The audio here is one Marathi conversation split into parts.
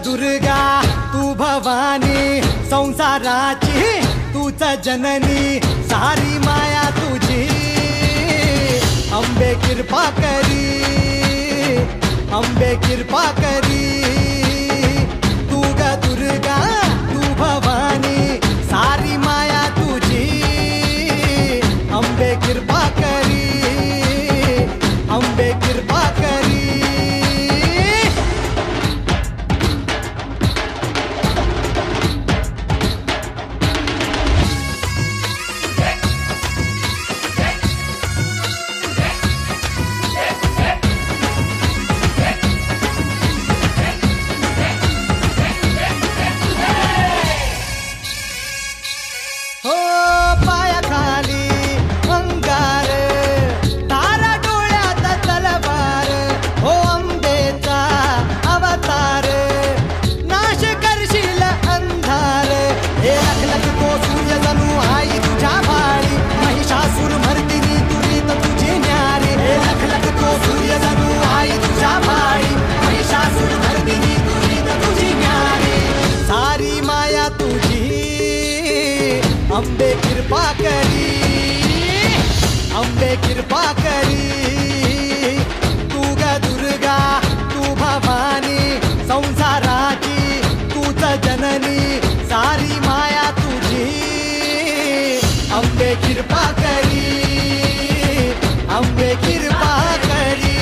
दुर्गा तू भवानी संसाराची तूच जननी सारी माया तुझी अंबे कृपा करी अंबे कृपा करी तू ग दुर्गा तू भवानी सारी माया तुझी अंबे कृपा करी अंबे कृपा करी अंबे कृपा करी अंबे कृपा करी तू ग दुर्गा तू भवानी संसाराची तूच जननी सारी माया तुझी अंबे कृपा करी अंबे कृपा करी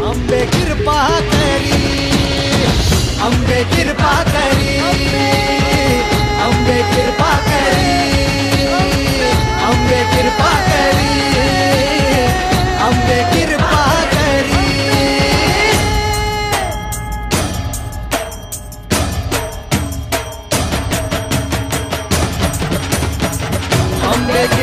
अंबे कृपा करी अंबे कृपा करी अंबे कृपा करी अंबे कृपा करी अंबे कृपा करी अंबे